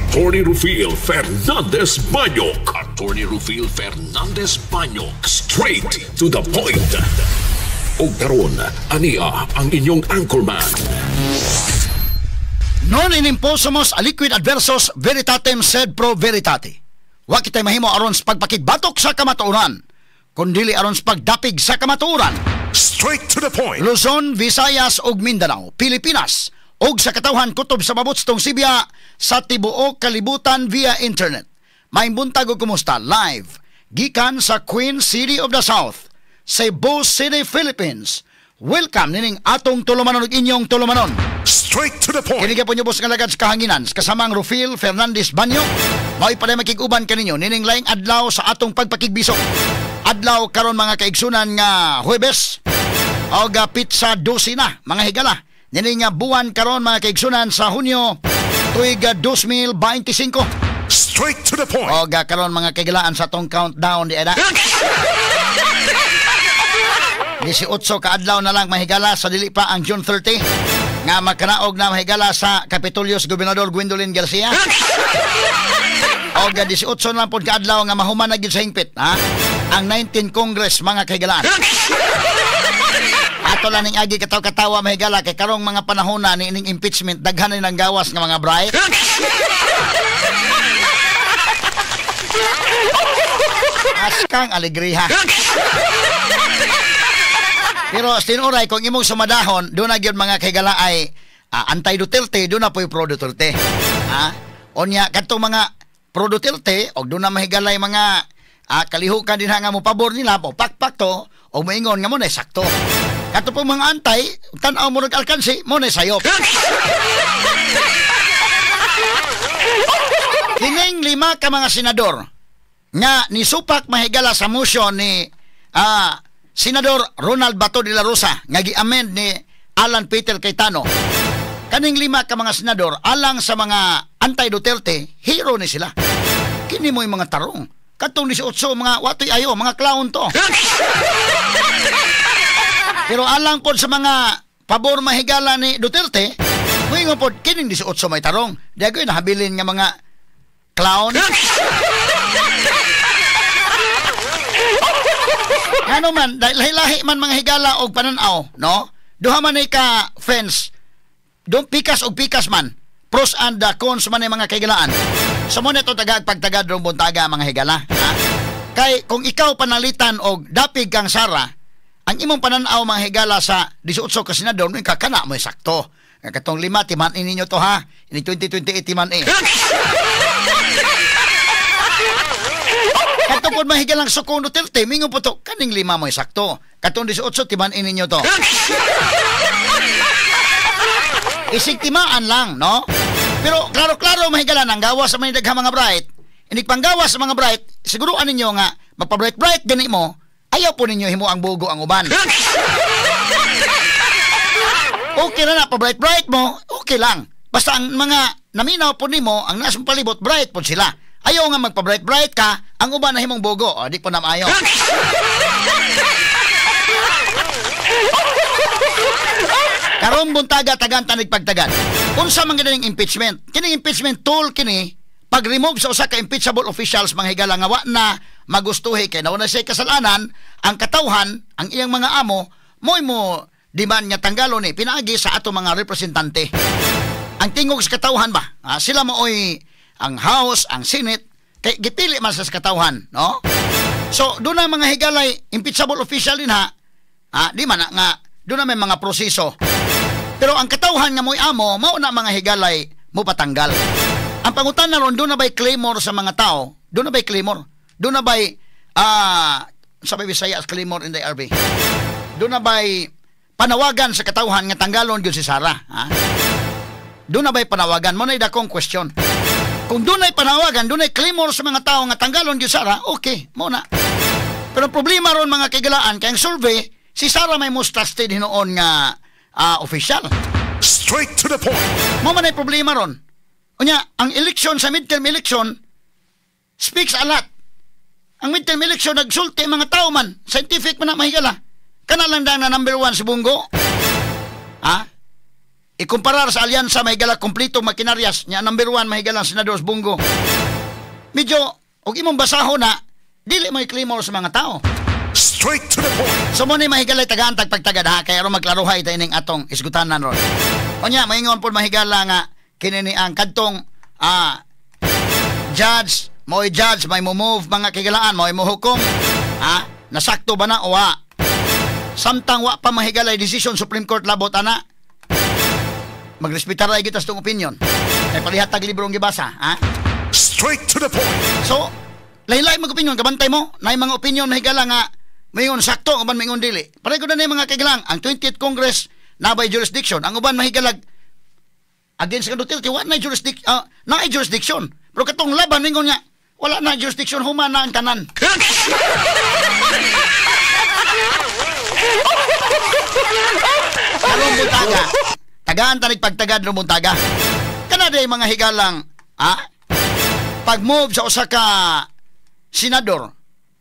Attorney Rufil Fernandez Banyok. Attorney Rufil Fernandez Banyok. Straight to the point. O karon, ania ang inyong anchorman. Non inimposumos a liquid adversus veritatem sed pro veritate. Wa kitay mahimo aron sa pagpakigbatok sa kamatuoran, kundili aron sa pagdapig sa kamatuoran. Straight to the point. Luzon, Visayas ug Mindanao, Pilipinas, ug sa katawhan kutob sa mabutstong Sibya sa tibuok kalibutan via internet. Maimbuntag og kumusta live gikan sa Queen City of the South, Cebu City, Philippines. Welcome nining atong tulumanon ug inyong tulumanon. Straight to the point. Kini po niyo boss nga lagad sa kahanginan kasamang Rufil Fernandez Banyok. Mao pa makig-uban kaninyo nining laing adlaw sa atong pagpakigbisok. Adlaw karon mga kaigsunan nga Huwebes og pizza 12 na mga higala. Nining nga buwan karon mga kaigsunan sa Hunyo tuig 2025. Straight to the point. Og karon mga kaigalaan sa atong countdown di ada. 18 ka adlaw na lang mahigala sa dili pa ang June 30 nga magkanaog na mahigala sa Kapitolyo sa Gobernador Gwendolyn Garcia. Og 18 na lang pod ka adlaw nga mahuman na gyud sa hingpit ha ang 19 Congress mga kaigalaan. Ato lang ning agi katawa mahigala kay karong mga panahon na ning impeachment daghan na ng gawas nga mga bright. Askang alegriha. Pero sinuray kung imong sumadahon, doon na gyud mga kaigala ay anti-Duterte, doon na po yung pro-Duterte. Onya, katong mga pro-Duterte, o doon na mahigalay mga kalihukan din nga mo pabor nila po, pakpak to, o maingon nga mo na sakto. Kato po mga antay, tanaw mo nag-alkansi, mo na sayop. Kining 5 ka mga senador nga nisupak mahigala sa motion ni Senador Ronald Bato de la Rosa nga gi-amend ni Alan Peter Cayetano. Kaning 5 ka mga senador alang sa mga anti-Duterte, hero ni sila. Kini mo yung mga tarong. Katong 18 mga watoy ayo, mga clown to. Pero alang pod sa mga pabor mahigala ni Duterte, moingon pod kining 18 may tarong. Diagoy nahabilin nga mga clown. Ano man, lahi-lahi man mga higala og pananaw, no? Duha man ay ka fence. Doon pikas og pikas man. Pros and cons man ay mga kaigalaan. Sa mo neto tagag pagtagad rong buntaga mga higala, ha? Kay kung ikaw panalitan og dapig kang Sara, ang imong pananaw mga higala sa 18 ka senador, may kakana mo sakto. Katong 5 timan ninyo to ha. Ini 2028 timan eh. Katong pod mahigalang sukong Duterte, mingo po to, kaning 5 mo sakto. Katong 18, timan ninyo to. Isig timaan lang, no? Pero klaro-klaro mahigala nang gawas sa mga daghang mga bright. Inig panggawas sa mga bright, siguruan ninyo nga, magpa-bright-bright gani mo, ayaw po ninyo himo ang bugo ang uban. Okay na pa-bright-bright mo, okay lang. Basta ang mga naminaw po nimo, ang nasong palibot, bright po sila. Ayaw nga magpa-bright-bright ka, ang uban na himong bugo. O, di po na maayo. Karong buntaga, tagan, tanig pagtagan. Unsa man ginaning impeachment? Kining impeachment tool kini, pag-remove sa usa ka impeachable officials, mga higala nga wa na magustuhi kay nauna siya kasalanan, ang katawhan, ang iyang mga amo, mo'y mo diman nga tanggalo ni, pinaagi sa ato mga representante. Ang tingog sa katawhan ba? Sila mooy ang House, ang Senate, kay gipili man sa katawhan, no? So, doon na mga higalay, impeachable official din ha, di man nga, doon na may mga proseso. Pero ang katawhan nga mo'y amo, mauna mga higalay, mo patanggal. Ang pangutan na ron, doon na ba'y claimor sa mga tao? Doon na ba'y claimor? Doon na ba'y, sabi Bisaya, claimor in the RB? Doon na ba'y panawagan sa katawhan nga tanggalon yun si Sara? Doon na ba'y panawagan? Mo na dakong question. Kung doon ay panawagan, doon ay claimor sa mga tao nga tanggalon yun Sara, okay, muna. Pero problema ron mga kaigalaan, kaya ang survey, si Sara may most trusted hinoon nga official. Straight to the point. Mo man ay problema ron. Unya, ang election sa midterm election speaks a lot. Ang midterm election nagsulti mga tao man, scientific man na mahigala. Kana lang na number 1 si Bungo. ikumparar sa alyansa mahigala kompleto makinaryas nya number 1 mahigala Senador Bungo. Medyo og imong basahon na dili may claimor sa mga tao. Straight to the point. So mo ni mahigala tagaan tagpagtagad ha kay aron magklaruhay ta ining atong isgutanan ron. Onya maingon pud mahigala nga kini ni ang kadtong judge may move mga kigalaan mo hukom nasakto ba na o wa samtang wa pa mahigalay decision Supreme Court labot ana magrespetar ay kita sa tong opinion kay palihatag librong gibasa Straight to the point. so lain-lain mag opinion kabantay mo na mga opinion mahigala nga mayon sakto uban mayon dili pareho na ni mga kigalang ang 20th Congress na by jurisdiction ang uban mahigalag against Duterte wa na jurisdiction pero katong laban mingon nga wala na jurisdiction human na ang tanan. Karong buntaga. Tagaan tanig pagtagad ng buntaga. Kanaday mga higalang pag-move sa usa ka senador.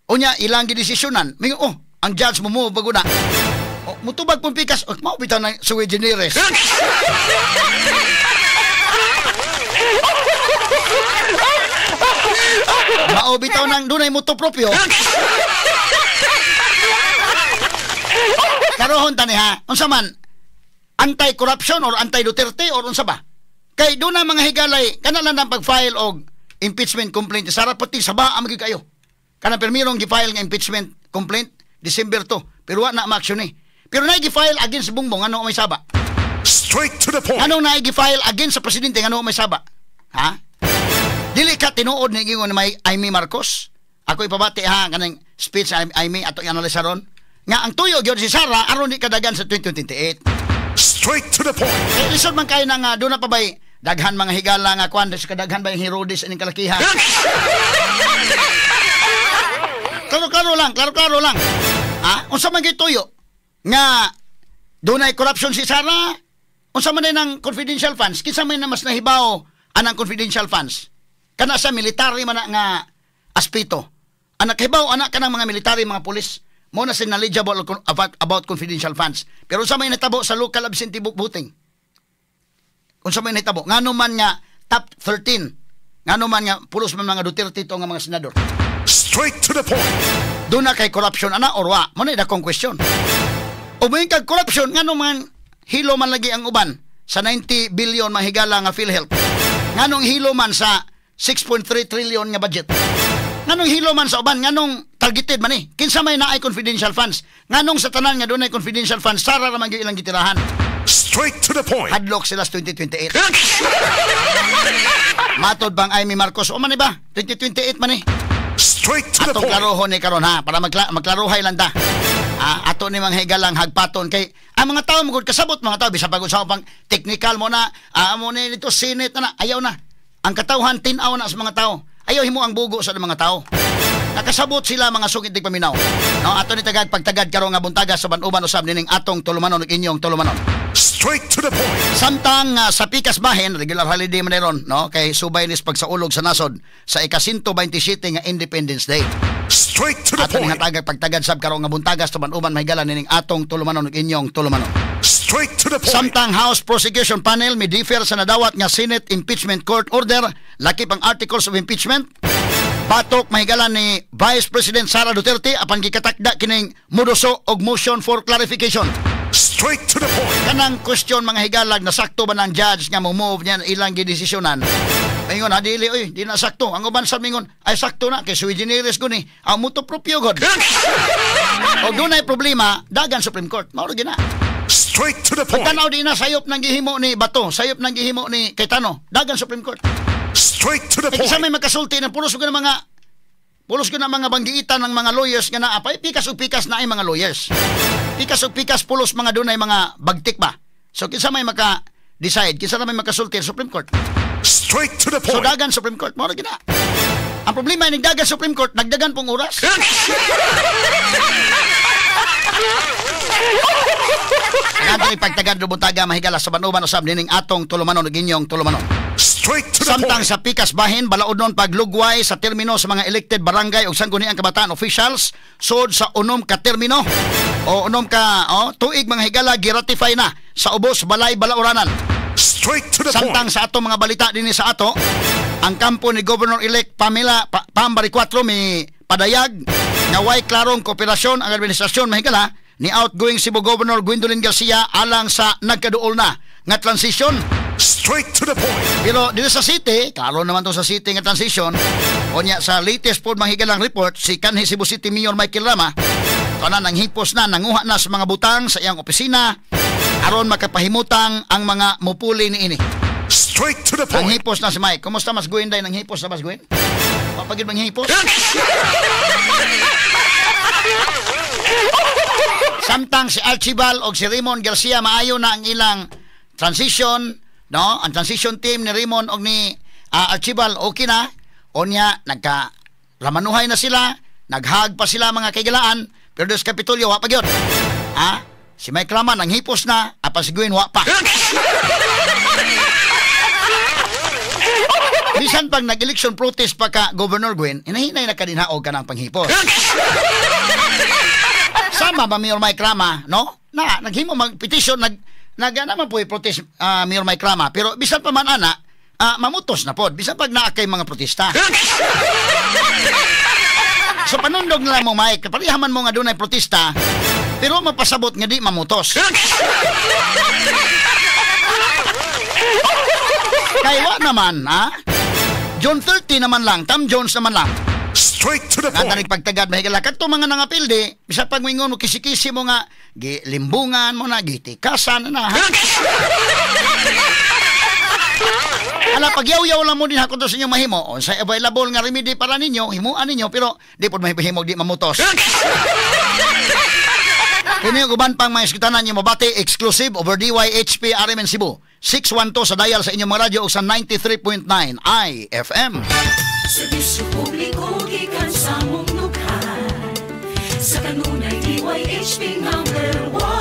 Unya ilang gidesisyonan. Mingon ang judge mo move bago na. Mutubag pong pikas. Mao bitaw na sui generis. Maubitaw ng dunay moto propio. Karohon tani ha. Unsa man anti-corruption or anti-Duterte or unsa ba? Kay doon na mga higalay kana lang ang pag-file og impeachment complaint sa rapati sa ba amig kayo. Kana permirong gi-file nga impeachment complaint December 2 pero wa na ma-action ni. Pero na gi-file against Bongbong ano may saba? Straight to the point. Anong na gi-file against sa presidente ano may saba? Ha? Dili ka tinuod ni gingon may Amy Marcos. Ako ipabati ha kanang speech Amy ato i-analyze ron. Nga ang tuyo gyud si Sara aron di kadagan sa 2028. Straight to the point. Kay lisod man kay nang do na pa bay daghan mga higala nga kwan sa kadaghan ba yung Herodes ining kalakihan. Klaro lang. Unsa man gituyo nga dunay corruption si Sara? Unsa man nang confidential funds? Kinsa may na mas nahibaw anang confidential funds? Kana sa military man nga aspito. Anak hibaw anak kanang mga military mga pulis mo na sin knowledgeable about confidential funds. Pero unsa may natabo sa local absentee voting? Unsa may natabo? Ngano man nga top 13. Ngano man nga pulos man mga Duterte to nga mga senador. Straight to the point. Doon na kay corruption ana or wa? Mo na dakong question. O may kag corruption ngano man hilo man lagi ang uban sa 90 billion mahigala nga PhilHealth. Nganong hilo man sa 6.3 trillion nga budget. Nganong hilo man sa uban, nganong targeted man kinsa may naay confidential funds. Nganong sa tanan nga dunay confidential funds sara ra man gyud ilang gitirahan. Straight to the point. Hadlock sila sa 2028. Matod bang Amy Marcos o man ba? 2028 man Straight to the atong point. klarohon ni karon ha para magklaruhay lang ta. Ato ni mga higalang hagpaton kay ang mga tao magud kasabot mga tao bisag pag-usaw pang technical mo na amo ni dito Senate na ayaw na. Ang katawhan tin-aw na sa mga tao. Ayaw himo ang bugo sa mga tao. Nakasabot sila mga sugid tig paminaw. No, ato ni tagad pagtagad karon nga buntaga sa banuban usab nining atong tulumanon ug inyong tulumanon. Straight to the point. Samtang sa pikas bahin regular holiday man ron no kay subay nis pagsaulog sa nasod sa ika-127 nga Independence Day. Straight to the Ato point. nga tagad pagtagad sab karon nga buntaga sa banuban mahigalan nining atong tulumanon ug inyong tulumanon. Straight to the point. Samtang House Prosecution Panel mi-defer sa nadawat nga Senate Impeachment Court Order lakip ang Articles of Impeachment. Batok mahigalan ni Vice President Sara Duterte apan gikatakda kining moduso og motion for clarification. Straight to the point. Kanang question mga higalag na sakto ba ng judge nga mo-move niya ilang gidesisyonan. Mingon dili oy di na sakto. Ang uban sa mingon ay sakto na kay sui generis ko ni. Ang muto propio god. Og dunay problema dagan Supreme Court. Mao gina. Straight to the point. Tanaw di na sayop nang gihimo ni Bato, sayop nang gihimo ni Cayetano, dagan Supreme Court. Straight to the Kaya point. may makasulti na pulos ko ng mga banggiitan ng mga lawyers nga naapay pikas na ay mga lawyers. Pikas pulos mga dunay mga bagtik ba. So kinsa may maka-decide, kinsa na may makasulti sa Supreme Court. Straight to the So point. dagan Supreme Court mo gina. Ang problema ay nagdagan Supreme Court, nagdagan pong oras. Ang ipagtagad rubutaga mahigala sa banuban usab nining atong tulumanon ug inyong tulumanon. Straight to the Samtang point. sa pikas bahin balaodnon paglugway sa termino sa mga elected barangay ug sangguniang kabataan officials sud sa unom ka termino o unom ka tuig mga higala giratify na sa ubos balay balauranan. Straight to the Samtang point. sa ato mga balita din sa ato, ang kampo ni Governor-elect Pambari 4 may padayag nga way klarong kooperasyon ang administrasyon mahigala ni outgoing Cebu Governor Gwendolyn Garcia alang sa nagkaduol na nga transition. Straight to the point. Pero dito sa city, klaro naman to sa city nga transition. Kunya sa latest po mahigalang report, si kanhi Cebu City Mayor Michael Rama, kanan nang hipos na, nanguha na sa mga butang sa iyang opisina, aron makapahimutang ang mga mupuli ni ini. Straight to the Ang point. hipos na si Mike. Kumusta Mas Gwen day nang hipos na Mas Gwen? Papagid mang hipos? Samtang si Archibald o si Raymond Garcia maayo na ang ilang transition, no? Ang transition team ni Raymond o ni Archibald okay na. Onya nagka-ramanuhay na sila, naghag pa sila mga kaigalaan, pero dos Kapitolyo wa pa gyud. Si Mike Rama nang hipos na, apa si Gwen wa pa. Bisan pag nag-election protest pa ka Governor Gwen, hinahinay na kadinhaog ka ng panghipos. Sama ba Mayor Mike Rama, no? Naghimo mag-petition, naman po protest Mayor Mike Rama, pero bisan pa man ana, mamutos na pod, bisan pag naakay mga protesta. So panundog na lang mo Mike, parihaman mo nga doon ay protesta, pero mapasabot nga di mamutos. Kaya naman, June 30 naman lang, Tam Jones naman lang. Straight to the Nga point. pagtagad mahigala kadto mga nangapildi, bisa pag moingon mo kisi-kisi mo nga limbungan mo na gitikasan na. Ala pagyaw-yaw lang mo din hakot sa inyo mahimo. Sa available nga remedy para ninyo, himuan ninyo pero di pod mahimog di mamutos. Kini uban pang mga iskutanan niyo mabati exclusive over DYHP RMN Cebu. 612 sa dial sa inyong mga radyo o sa 93.9 IFM. Serbisyo publiko gikan sa mong lugar. Sa kanunay DYHP #1.